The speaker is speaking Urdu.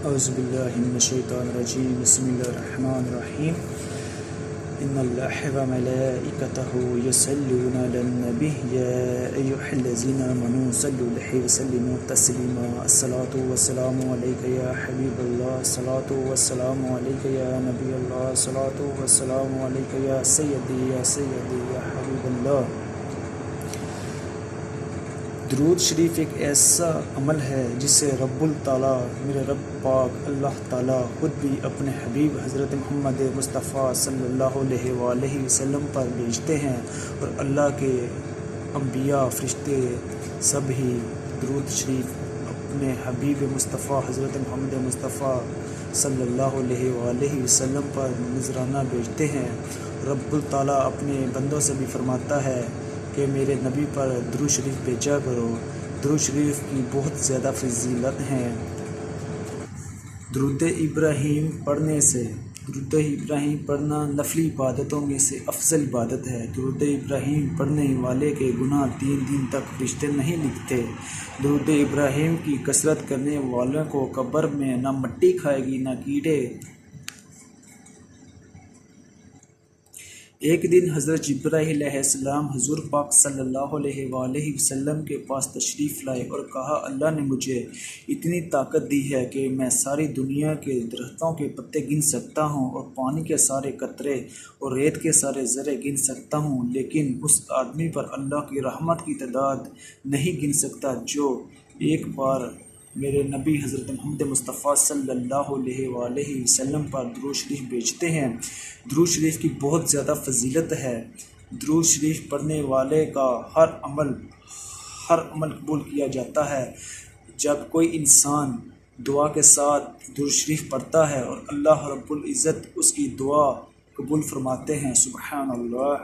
اعوذ باللہ من الشیطان الرجیم بسم اللہ الرحمن الرحیم ان اللہ وملائکتہ یصلون علی النبی یا ایہا الذین آمنوا صلوا علیہ وسلموا تسلیما الصلاۃ والسلام علیک یا حبیب اللہ الصلاۃ والسلام علیک یا نبی اللہ الصلاۃ والسلام علیک یا سیدی یا حبیب اللہ۔ درود شریف ایک ایسا عمل ہے جسے رب التعالیٰ میرے رب پاک اللہ تعالیٰ خود بھی اپنے حبیب حضرت محمد مصطفیٰ صلی اللہ علیہ وآلہ وسلم پر بھیجتے ہیں، اور اللہ کے انبیاء فرشتے سب ہی درود شریف اپنے حبیب مصطفیٰ حضرت محمد مصطفیٰ صلی اللہ علیہ وآلہ وسلم پر نذرانہ بھیجتے ہیں۔ رب التعالیٰ اپنے بندوں سے بھی فرماتا ہے کہ میرے نبی پر درود شریف بھیجا کرو۔ درود شریف کی بہت زیادہ فضیلت ہیں۔ درود ابراہیم پڑھنا نفلی عبادتوں میں سے افضل عبادت ہے۔ درود ابراہیم پڑھنے والے کے گناہ 3 دن تک فرشتے نہیں لکھتے۔ درود ابراہیم کی کثرت کرنے والوں کو قبر میں نہ مٹی کھائے گی نہ کیڑے۔ ایک دن حضرت جبرائیل علیہ السلام حضور پاک صلی اللہ علیہ وآلہ وسلم کے پاس تشریف لائے اور کہا، اللہ نے مجھے اتنی طاقت دی ہے کہ میں ساری دنیا کے درختوں کے پتے گن سکتا ہوں اور پانی کے سارے قطرے اور ریت کے سارے ذرے گن سکتا ہوں، لیکن اس آدمی پر اللہ کی رحمت کی تعداد نہیں گن سکتا جو ایک بار میرے نبی حضرت محمد مصطفیٰ صلی اللہ علیہ وآلہ وسلم پر درود شریف بھیجتے ہیں۔ درود شریف کی بہت زیادہ فضیلت ہے۔ درود شریف پڑھنے والے کا ہر عمل قبول کیا جاتا ہے۔ جب کوئی انسان دعا کے ساتھ درود شریف پڑھتا ہے اور اللہ رب العزت اس کی دعا قبول فرماتے ہیں۔ سبحان اللہ۔